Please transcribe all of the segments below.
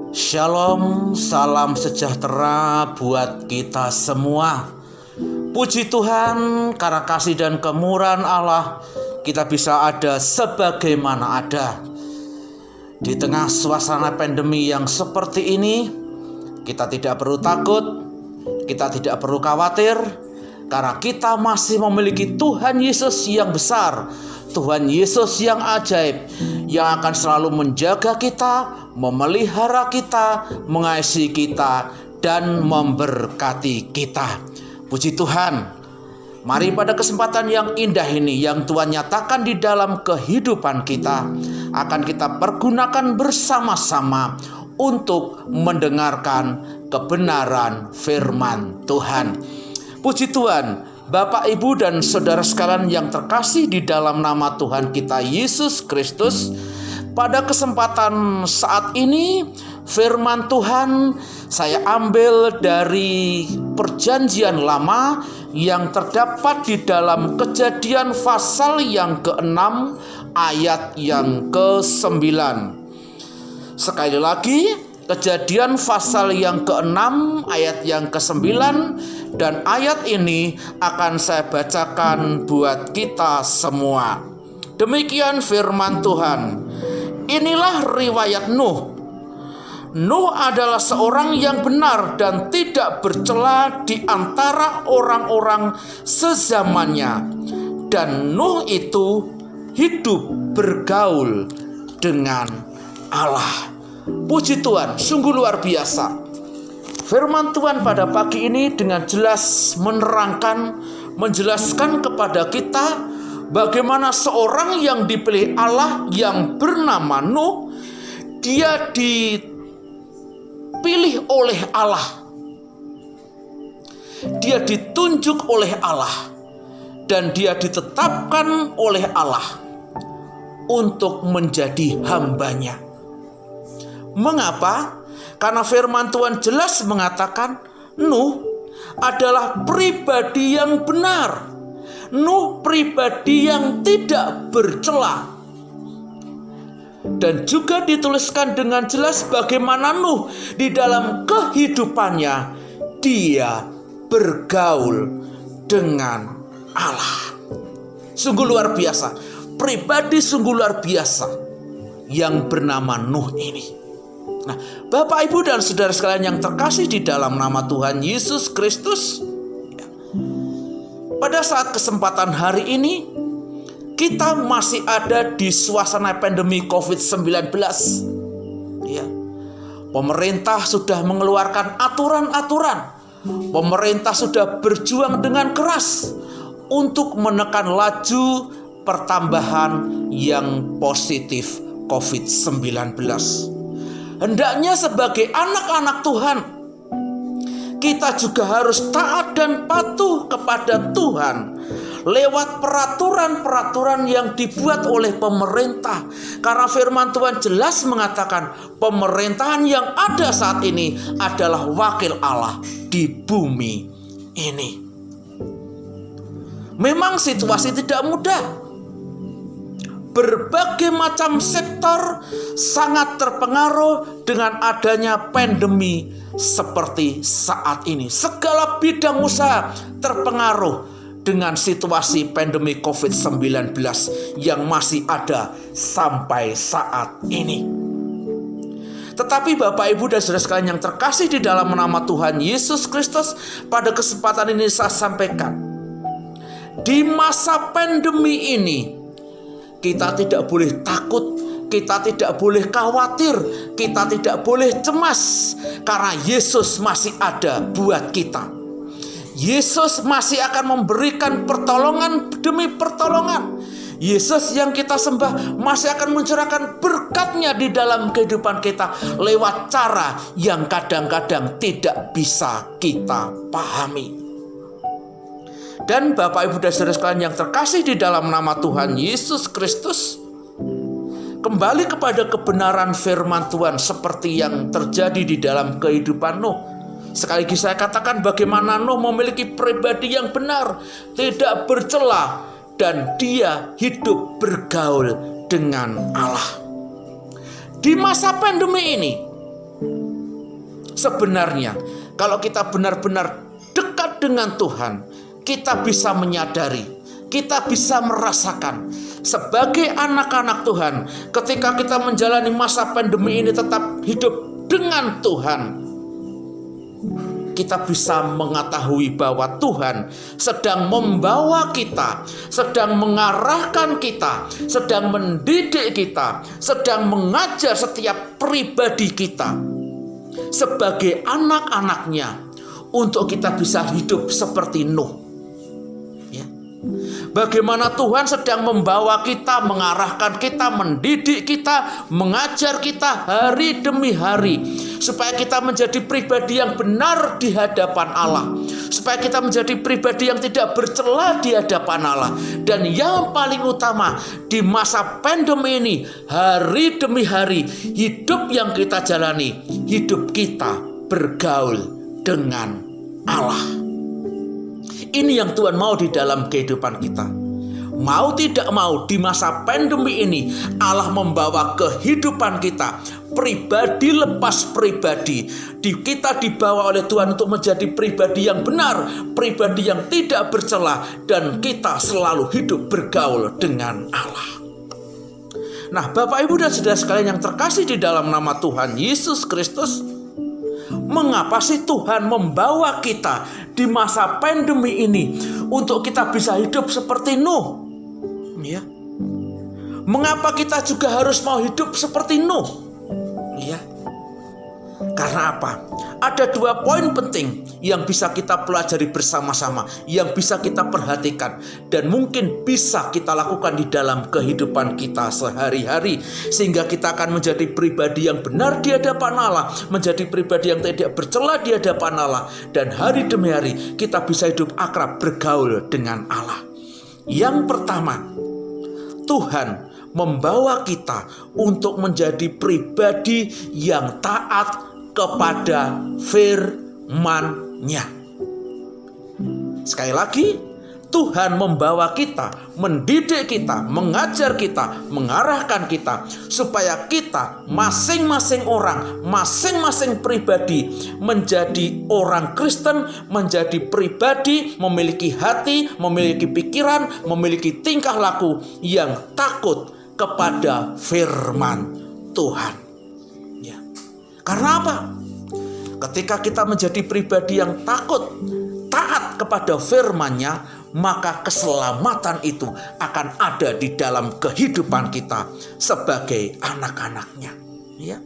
Shalom, salam sejahtera buat kita semua. Puji Tuhan, karena kasih dan kemurahan Allah, kita bisa ada sebagaimana ada. Di tengah suasana pandemi yang seperti ini, kita tidak perlu takut, kita tidak perlu khawatir, karena kita masih memiliki Tuhan Yesus yang besar, Tuhan Yesus yang ajaib, yang akan selalu menjaga kita, memelihara kita, mengasihi kita, dan memberkati kita. Puji Tuhan. Mari pada kesempatan yang indah ini, yang Tuhan nyatakan di dalam kehidupan kita, akan kita pergunakan bersama-sama untuk mendengarkan kebenaran firman Tuhan. Puji Tuhan. Bapak, Ibu, dan saudara sekalian yang terkasih di dalam nama Tuhan kita Yesus Kristus, pada kesempatan saat ini firman Tuhan saya ambil dari Perjanjian Lama yang terdapat di dalam Kejadian pasal yang ke-6 ayat yang ke-9. Sekali lagi, Kejadian pasal yang ke-6 ayat yang ke-9, dan ayat ini akan saya bacakan buat kita semua. Demikian firman Tuhan. Inilah riwayat Nuh. Nuh adalah seorang yang benar dan tidak bercela di antara orang-orang sezamannya. Dan Nuh itu hidup bergaul dengan Allah. Puji Tuhan, sungguh luar biasa. Firman Tuhan pada pagi ini dengan jelas menerangkan, menjelaskan kepada kita bagaimana seorang yang dipilih Allah yang bernama Nuh, dia dipilih oleh Allah. Dia ditunjuk oleh Allah dan dia ditetapkan oleh Allah untuk menjadi hambanya. Mengapa? Karena firman Tuhan jelas mengatakan Nuh adalah pribadi yang benar. Nuh pribadi yang tidak bercela. Dan juga dituliskan dengan jelas bagaimana Nuh di dalam kehidupannya dia bergaul dengan Allah. Sungguh luar biasa. Pribadi sungguh luar biasa yang bernama Nuh ini. Nah, Bapak, Ibu, dan saudara sekalian yang terkasih di dalam nama Tuhan Yesus Kristus, pada saat kesempatan hari ini kita masih ada di suasana pandemi COVID-19. Ya. Pemerintah sudah mengeluarkan aturan-aturan. Pemerintah sudah berjuang dengan keras untuk menekan laju pertambahan yang positif COVID-19. Hendaknya sebagai anak-anak Tuhan, kita juga harus taat dan patuh kepada Tuhan lewat peraturan-peraturan yang dibuat oleh pemerintah. Karena firman Tuhan jelas mengatakan pemerintahan yang ada saat ini adalah wakil Allah di bumi ini. Memang situasi tidak mudah. Berbagai macam sektor sangat terpengaruh dengan adanya pandemi seperti saat ini. Segala bidang usaha terpengaruh dengan situasi pandemi COVID-19 yang masih ada sampai saat ini. Tetapi Bapak, Ibu, dan saudara sekalian yang terkasih di dalam nama Tuhan Yesus Kristus, pada kesempatan ini saya sampaikan, di masa pandemi ini kita tidak boleh takut, kita tidak boleh khawatir, kita tidak boleh cemas, karena Yesus masih ada buat kita. Yesus masih akan memberikan pertolongan demi pertolongan. Yesus yang kita sembah masih akan mencurahkan berkat-Nya di dalam kehidupan kita lewat cara yang kadang-kadang tidak bisa kita pahami. Dan Bapak, Ibu, dan saudara sekalian yang terkasih di dalam nama Tuhan Yesus Kristus, kembali kepada kebenaran firman Tuhan seperti yang terjadi di dalam kehidupan Nuh. Sekali lagi saya katakan bagaimana Nuh memiliki pribadi yang benar, tidak bercela, dan dia hidup bergaul dengan Allah. Di masa pandemi ini, Sebenarnya kalau kita benar-benar dekat dengan Tuhan, kita bisa menyadari, kita bisa merasakan sebagai anak-anak Tuhan, ketika kita menjalani masa pandemi ini tetap hidup dengan Tuhan, kita bisa mengetahui bahwa Tuhan sedang membawa kita, sedang mengarahkan kita, sedang mendidik kita, sedang mengajar setiap pribadi kita sebagai anak-anaknya untuk kita bisa hidup seperti Nuh. Bagaimana Tuhan sedang membawa kita, mengarahkan kita, mendidik kita, mengajar kita hari demi hari, supaya kita menjadi pribadi yang benar di hadapan Allah, supaya kita menjadi pribadi yang tidak bercela di hadapan Allah. Dan yang paling utama, di masa pandemi ini, hari demi hari, hidup yang kita jalani, hidup kita bergaul dengan Allah. Ini yang Tuhan mau di dalam kehidupan kita. Mau tidak mau, di masa pandemi ini Allah membawa kehidupan kita, pribadi lepas pribadi, kita dibawa oleh Tuhan untuk menjadi pribadi yang benar, pribadi yang tidak bercela, dan kita selalu hidup bergaul dengan Allah. Nah, Bapak, Ibu, dan saudara sekalian yang terkasih di dalam nama Tuhan Yesus Kristus, mengapa sih Tuhan membawa kita di masa pandemi ini untuk kita bisa hidup seperti Nuh? Ya. Mengapa kita juga harus mau hidup seperti Nuh? Ya. Karena apa? Ada 2 poin penting yang bisa kita pelajari bersama-sama, yang bisa kita perhatikan, dan mungkin bisa kita lakukan di dalam kehidupan kita sehari-hari, sehingga kita akan menjadi pribadi yang benar di hadapan Allah, menjadi pribadi yang tidak bercela di hadapan Allah, dan hari demi hari kita bisa hidup akrab bergaul dengan Allah. Yang pertama, Tuhan membawa kita untuk menjadi pribadi yang taat kepada firman-Nya. Sekali lagi, Tuhan membawa kita, mendidik kita, mengajar kita, mengarahkan kita, supaya kita masing-masing orang, masing-masing pribadi menjadi orang Kristen, menjadi pribadi, memiliki hati, memiliki pikiran, memiliki tingkah laku yang takut kepada firman Tuhan. Ya. Karena apa? Ketika kita menjadi pribadi yang takut, taat kepada firman-Nya, maka keselamatan itu akan ada di dalam kehidupan kita sebagai anak-anaknya. Ya.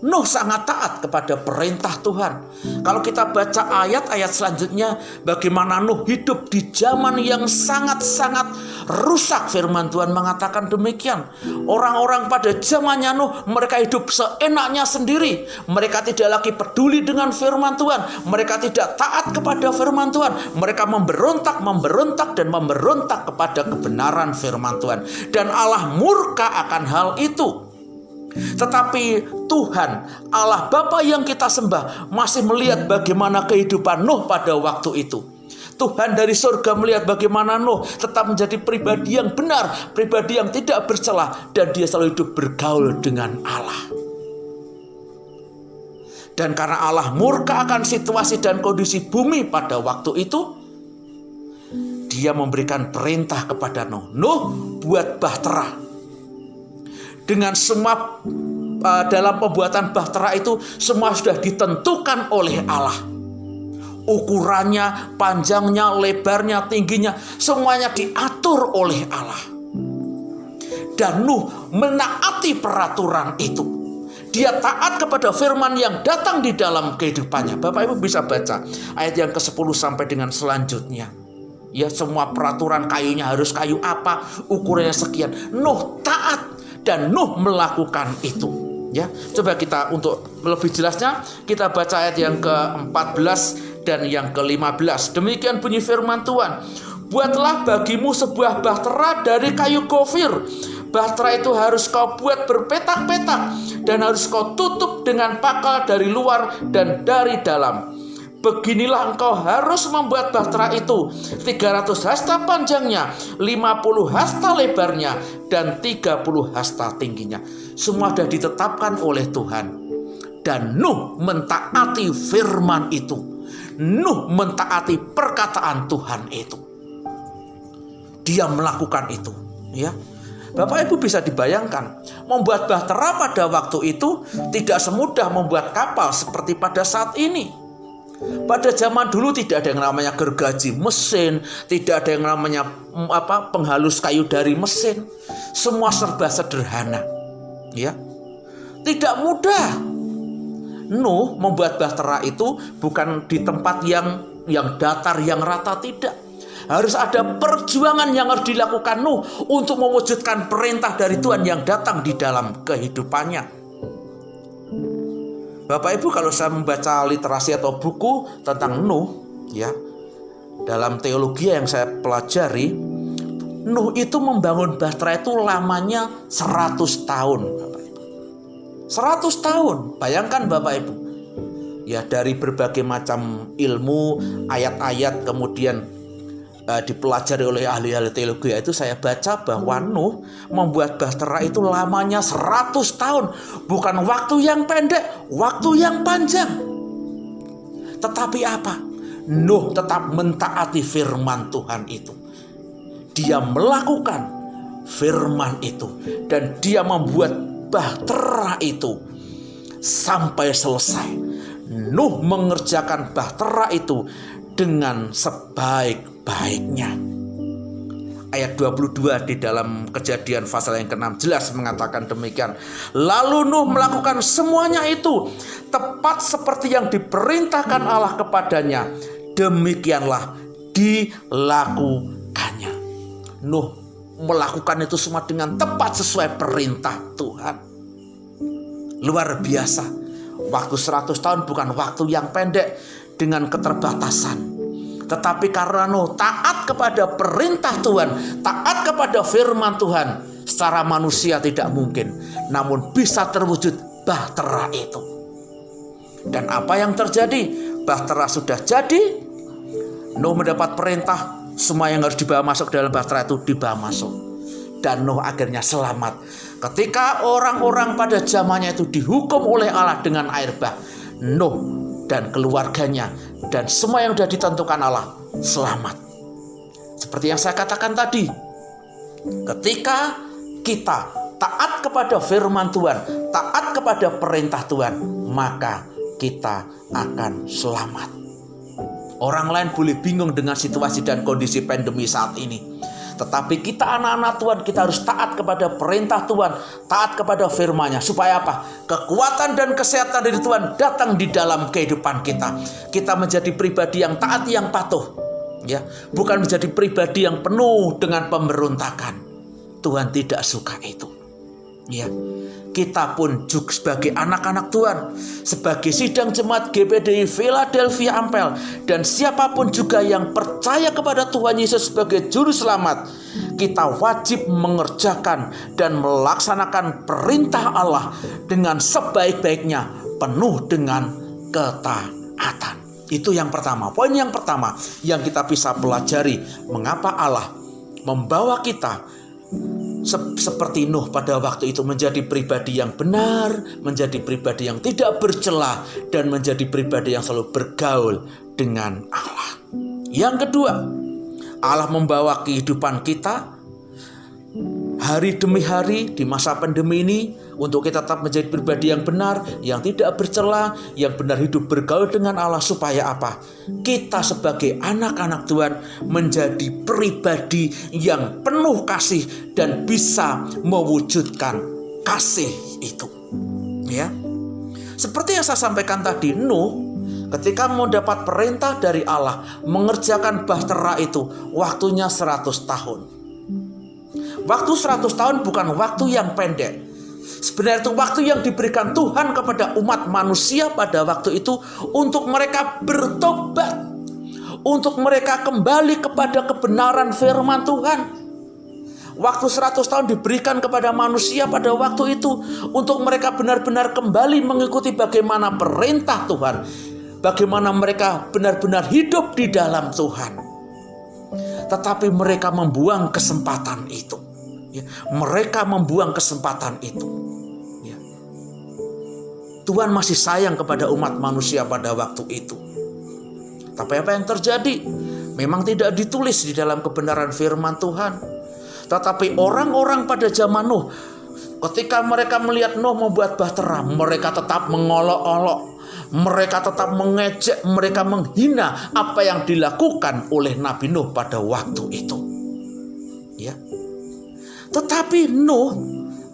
Nuh sangat taat kepada perintah Tuhan. Kalau kita baca ayat-ayat selanjutnya, bagaimana Nuh hidup di zaman yang sangat-sangat rusak. Firman Tuhan mengatakan demikian. Orang-orang pada zamannya Nuh, mereka hidup seenaknya sendiri. Mereka tidak lagi peduli dengan firman Tuhan. Mereka tidak taat kepada firman Tuhan. Mereka memberontak kepada kebenaran firman Tuhan. Dan Allah murka akan hal itu. Tetapi Tuhan, Allah Bapa yang kita sembah, masih melihat bagaimana kehidupan Nuh pada waktu itu. Tuhan dari surga melihat bagaimana Nuh tetap menjadi pribadi yang benar, pribadi yang tidak bercela, dan dia selalu hidup bergaul dengan Allah. Dan karena Allah murka akan situasi dan kondisi bumi pada waktu itu, Dia memberikan perintah kepada Nuh, Nuh, buat bahtera. Dengan semua dalam pembuatan bahtera itu semua sudah ditentukan oleh Allah. Ukurannya, panjangnya, lebarnya, tingginya, semuanya diatur oleh Allah. Dan Nuh menaati peraturan itu. Dia taat kepada firman yang datang di dalam kehidupannya. Bapak Ibu bisa baca ayat yang ke-10 sampai dengan selanjutnya. Ya, semua peraturan kayunya harus kayu apa, ukurannya sekian. Nuh taat. Dan Nuh melakukan itu. Ya, coba kita untuk lebih jelasnya kita baca ayat yang ke-14 dan yang ke-15. Demikian bunyi firman Tuhan. Buatlah bagimu sebuah bahtera dari kayu gofir. Bahtera itu harus kau buat berpetak-petak dan harus kau tutup dengan pakal dari luar dan dari dalam. Beginilah engkau harus membuat bahtera itu, 300 hasta panjangnya, 50 hasta lebarnya, dan 30 hasta tingginya. Semua sudah ditetapkan oleh Tuhan. Dan Nuh mentaati firman itu. Nuh mentaati perkataan Tuhan itu. Dia melakukan itu, ya. Bapak Ibu bisa dibayangkan, membuat bahtera pada waktu itu tidak semudah membuat kapal seperti pada saat ini. Pada zaman dulu tidak ada yang namanya gergaji mesin, tidak ada yang namanya penghalus kayu dari mesin. Semua serba sederhana, ya. Tidak mudah. Nuh membuat bahtera itu bukan di tempat yang datar, yang rata, tidak. Harus ada perjuangan yang harus dilakukan Nuh untuk mewujudkan perintah dari Tuhan yang datang di dalam kehidupannya. Bapak Ibu, kalau saya membaca literasi atau buku tentang Nuh, ya, dalam teologi yang saya pelajari, Nuh itu membangun bahtera itu lamanya 100 tahun. 100 tahun, bayangkan Bapak Ibu. Ya, dari berbagai macam ilmu, ayat-ayat kemudian dipelajari oleh ahli-ahli teologi itu, saya baca bahwa Nuh membuat bahtera itu lamanya 100 tahun. Bukan waktu yang pendek, waktu yang panjang. Tetapi apa? Nuh tetap mentaati firman Tuhan itu. Dia melakukan firman itu dan dia membuat bahtera itu sampai selesai. Nuh mengerjakan bahtera itu dengan sebaik-baiknya. Ayat 22 di dalam Kejadian pasal yang ke-6 jelas mengatakan demikian. Lalu Nuh melakukan semuanya itu tepat seperti yang diperintahkan Allah kepadanya. Demikianlah dilakukannya. Nuh melakukan itu semua dengan tepat sesuai perintah Tuhan. Luar biasa. Waktu 100 tahun bukan waktu yang pendek dengan keterbatasan. Tetapi karena Nuh taat kepada perintah Tuhan, taat kepada firman Tuhan, secara manusia tidak mungkin, namun bisa terwujud bahtera itu. Dan apa yang terjadi? Bahtera sudah jadi. Nuh mendapat perintah, semua yang harus dibawa masuk dalam bahtera itu dibawa masuk. Dan Nuh akhirnya selamat. Ketika orang-orang pada zamannya itu dihukum oleh Allah dengan air bah, Nuh dan keluarganya dan semua yang sudah ditentukan Allah selamat. Seperti yang saya katakan tadi, ketika kita taat kepada firman Tuhan, taat kepada perintah Tuhan, maka kita akan selamat. Orang lain boleh bingung dengan situasi dan kondisi pandemi saat ini. Tetapi kita anak-anak Tuhan, kita harus taat kepada perintah Tuhan, taat kepada firman-Nya. Supaya apa? Kekuatan dan kesehatan dari Tuhan datang di dalam kehidupan kita. Kita menjadi pribadi yang taat, yang patuh. Ya, bukan menjadi pribadi yang penuh dengan pemberontakan. Tuhan tidak suka itu. Ya. Kita pun juga sebagai anak-anak Tuhan, sebagai sidang jemaat GPDI Philadelphia Ampel, dan siapapun juga yang percaya kepada Tuhan Yesus sebagai juru selamat, kita wajib mengerjakan dan melaksanakan perintah Allah dengan sebaik-baiknya, penuh dengan ketaatan. Itu yang pertama. Poin yang pertama yang kita bisa pelajari, mengapa Allah membawa kita seperti Nuh pada waktu itu menjadi pribadi yang benar, menjadi pribadi yang tidak bercela, dan menjadi pribadi yang selalu bergaul dengan Allah. Yang kedua, Allah membawa kehidupan kita hari demi hari di masa pandemi ini untuk kita tetap menjadi pribadi yang benar, yang tidak bercela, yang benar hidup bergaul dengan Allah. Supaya apa? Kita sebagai anak-anak Tuhan menjadi pribadi yang penuh kasih dan bisa mewujudkan kasih itu. Ya, seperti yang saya sampaikan tadi, Nuh ketika mendapat perintah dari Allah mengerjakan bahtera itu, waktunya 100 tahun. Waktu 100 tahun bukan waktu yang pendek. Sebenarnya itu waktu yang diberikan Tuhan kepada umat manusia pada waktu itu untuk mereka bertobat, untuk mereka kembali kepada kebenaran firman Tuhan. Waktu 100 tahun diberikan kepada manusia pada waktu itu untuk mereka benar-benar kembali mengikuti bagaimana perintah Tuhan, bagaimana mereka benar-benar hidup di dalam Tuhan. Tetapi mereka membuang kesempatan itu. Ya, mereka membuang kesempatan itu. Ya. Tuhan masih sayang kepada umat manusia pada waktu itu. Tapi apa yang terjadi? Memang tidak ditulis di dalam kebenaran firman Tuhan. Tetapi orang-orang pada zaman Nuh, ketika mereka melihat Nuh membuat bahtera, mereka tetap mengolok-olok. Mereka tetap mengejek, mereka menghina apa yang dilakukan oleh Nabi Nuh pada waktu itu. Ya. Tetapi Nuh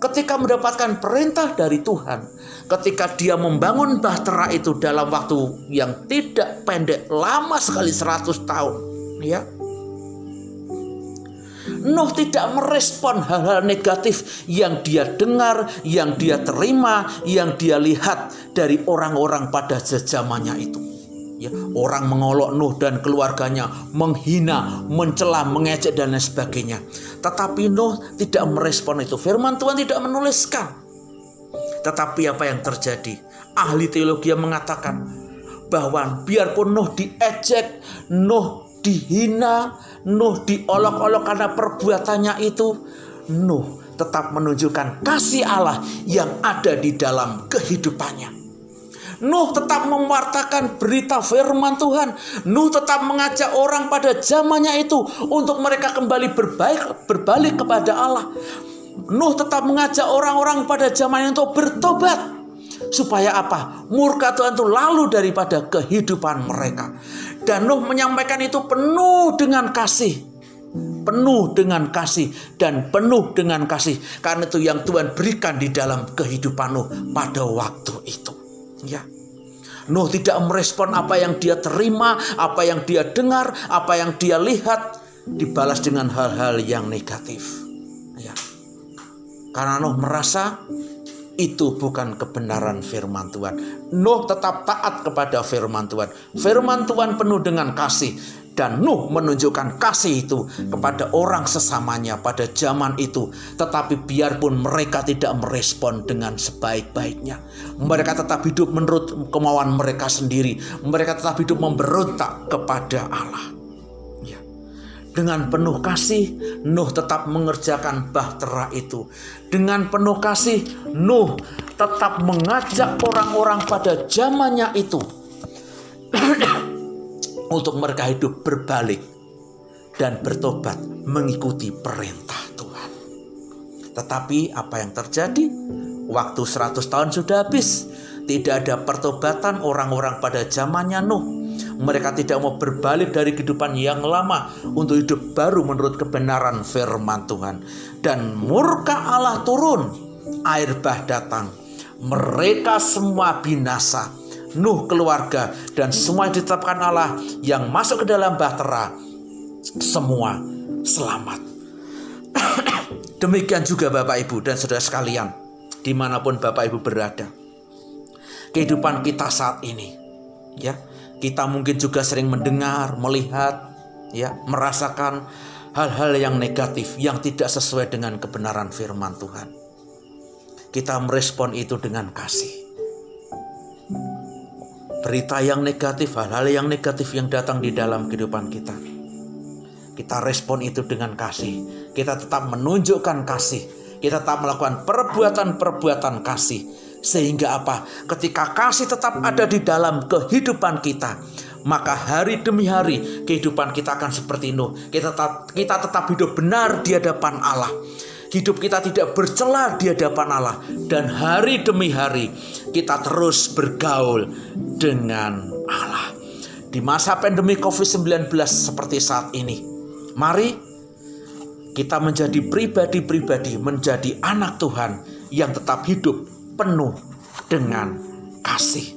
ketika mendapatkan perintah dari Tuhan, ketika dia membangun bahtera itu dalam waktu yang tidak pendek, lama sekali 100 tahun, ya. Nuh tidak merespon hal-hal negatif yang dia dengar, yang dia terima, yang dia lihat dari orang-orang pada zamannya itu. Ya, orang mengolok Nuh dan keluarganya, menghina, mencela, mengejek dan lain sebagainya. Tetapi Nuh tidak merespon itu. Firman Tuhan tidak menuliskan. Tetapi apa yang terjadi? Ahli teologi mengatakan bahwa biarpun Nuh diejek, Nuh dihina, Nuh diolok-olok karena perbuatannya itu, Nuh tetap menunjukkan kasih Allah yang ada di dalam kehidupannya. Nuh tetap mewartakan berita firman Tuhan. Nuh tetap mengajak orang pada zamannya itu untuk mereka kembali berbalik kepada Allah. Nuh tetap mengajak orang-orang pada zamannya untuk bertobat. Supaya apa? Murka Tuhan itu lalu daripada kehidupan mereka. Dan Nuh menyampaikan itu penuh dengan kasih. Penuh dengan kasih dan penuh dengan kasih. Karena itu yang Tuhan berikan di dalam kehidupan Nuh pada waktu itu. Ya. Nuh tidak merespon apa yang dia terima, apa yang dia dengar, apa yang dia lihat, dibalas dengan hal-hal yang negatif. Ya. Karena Nuh merasa itu bukan kebenaran firman Tuhan. Nuh tetap taat kepada firman Tuhan. Firman Tuhan penuh dengan kasih. Dan Nuh menunjukkan kasih itu kepada orang sesamanya pada zaman itu. Tetapi biarpun mereka tidak merespon dengan sebaik-baiknya. Mereka tetap hidup menurut kemauan mereka sendiri. Mereka tetap hidup memberontak kepada Allah. Ya. Dengan penuh kasih, Nuh tetap mengerjakan bahtera itu. Dengan penuh kasih, Nuh tetap mengajak orang-orang pada zamannya itu untuk mereka hidup berbalik dan bertobat mengikuti perintah Tuhan. Tetapi apa yang terjadi? Waktu 100 tahun sudah habis. Tidak ada pertobatan orang-orang pada zamannya Nuh. Mereka tidak mau berbalik dari kehidupan yang lama untuk hidup baru menurut kebenaran firman Tuhan. Dan murka Allah turun, air bah datang. Mereka semua binasa. Nuh, keluarga, dan semua yang ditetapkan Allah yang masuk ke dalam bahtera, semua selamat. Demikian juga Bapak Ibu dan saudara sekalian, dimanapun Bapak Ibu berada. Kehidupan kita saat ini, ya, kita mungkin juga sering mendengar, melihat, ya, merasakan hal-hal yang negatif yang tidak sesuai dengan kebenaran firman Tuhan. Kita merespon itu dengan kasih. Berita yang negatif, hal-hal yang negatif yang datang di dalam kehidupan kita, kita respon itu dengan kasih. Kita tetap menunjukkan kasih. Kita tetap melakukan perbuatan-perbuatan kasih. Sehingga apa? Ketika kasih tetap ada di dalam kehidupan kita, maka hari demi hari kehidupan kita akan seperti Nuh. Kita tetap hidup benar di hadapan Allah. Hidup kita tidak bercela di hadapan Allah. Dan hari demi hari kita terus bergaul dengan Allah. Di masa pandemi COVID-19 seperti saat ini, mari kita menjadi pribadi-pribadi, menjadi anak Tuhan yang tetap hidup penuh dengan kasih.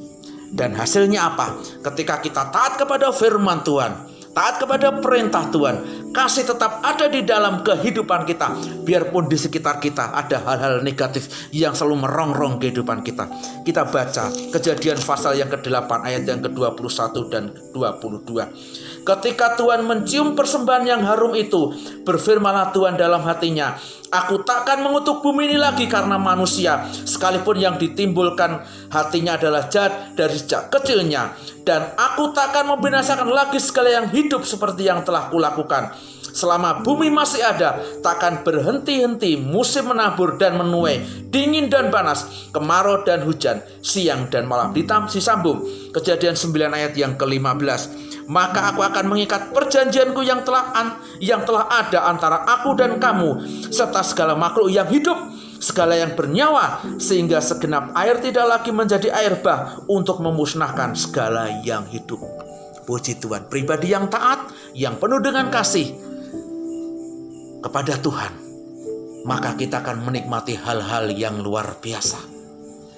Dan hasilnya apa? Ketika kita taat kepada firman Tuhan, taat kepada perintah Tuhan, kasih tetap ada di dalam kehidupan kita. Biarpun di sekitar kita ada hal-hal negatif yang selalu merongrong kehidupan kita. Kita baca Kejadian pasal yang ke-8 ayat yang ke-21 dan 22. Ketika Tuhan mencium persembahan yang harum itu, berfirmanlah Tuhan dalam hatinya, Aku takkan mengutuk bumi ini lagi karena manusia, sekalipun yang ditimbulkan hatinya adalah jahat dari sejak kecilnya. Dan aku takkan membinasakan lagi segala yang hidup seperti yang telah kulakukan. Selama bumi masih ada, takkan berhenti-henti musim menabur dan menuai, dingin dan panas, kemarau dan hujan, siang dan malam. Disambung Kejadian 9 ayat yang ke-15. Maka aku akan mengikat perjanjianku yang telah ada antara aku dan kamu, serta segala makhluk yang hidup, segala yang bernyawa, sehingga segenap air tidak lagi menjadi air bah untuk memusnahkan segala yang hidup. Puji Tuhan, pribadi yang taat, yang penuh dengan kasih kepada Tuhan, maka kita akan menikmati hal-hal yang luar biasa.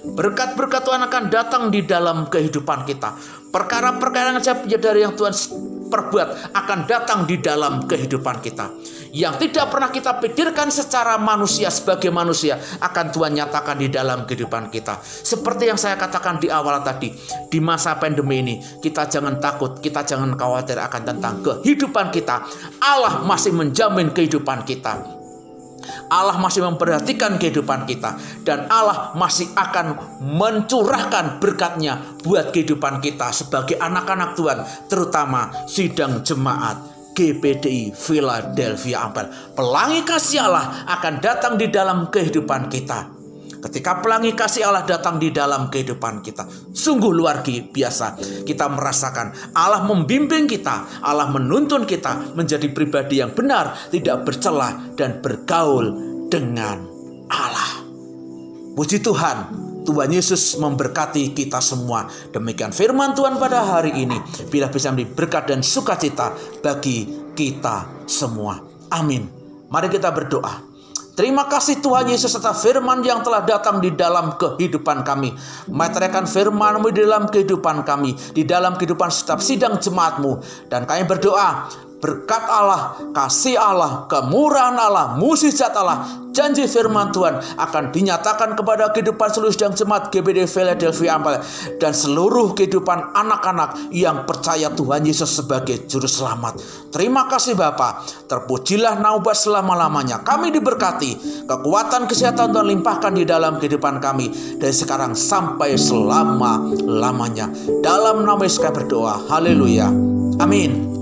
Berkat-berkat Tuhan akan datang di dalam kehidupan kita. Perkara-perkara yang ajaib dari yang Tuhan perbuat akan datang di dalam kehidupan kita. Yang tidak pernah kita pikirkan secara manusia, sebagai manusia, akan Tuhan nyatakan di dalam kehidupan kita. Seperti yang saya katakan di awal tadi, di masa pandemi ini, kita jangan takut, kita jangan khawatir akan tentang kehidupan kita. Allah masih menjamin kehidupan kita. Allah masih memperhatikan kehidupan kita, dan Allah masih akan mencurahkan berkat-Nya buat kehidupan kita sebagai anak-anak Tuhan, terutama sidang jemaat GPDI Philadelphia Ampel. Pelangi kasih Allah akan datang di dalam kehidupan kita. Ketika pelangi kasih Allah datang di dalam kehidupan kita, sungguh luar biasa. Kita merasakan Allah membimbing kita, Allah menuntun kita menjadi pribadi yang benar, tidak bercela dan bergaul dengan Allah. Puji Tuhan, Tuhan Yesus memberkati kita semua. Demikian firman Tuhan pada hari ini. Bila bisa menjadi berkat dan sukacita bagi kita semua. Amin. Mari kita berdoa. Terima kasih Tuhan Yesus atas firman yang telah datang di dalam kehidupan kami. Meteraikan firman-Mu di dalam kehidupan kami, di dalam kehidupan setiap sidang jemaat-Mu. Dan kami berdoa, berkat Allah, kasih Allah, kemurahan Allah, mukjizat Allah, janji firman Tuhan akan dinyatakan kepada kehidupan seluruh sidang jemaat GPDI Philadelphia Ampel dan seluruh kehidupan anak-anak yang percaya Tuhan Yesus sebagai juru selamat. Terima kasih Bapa, terpujilah naubat selama-lamanya. Kami diberkati, kekuatan kesehatan Tuhan limpahkan di dalam kehidupan kami dari sekarang sampai selama-lamanya. Dalam nama Yesus kami berdoa. Haleluya. Amin.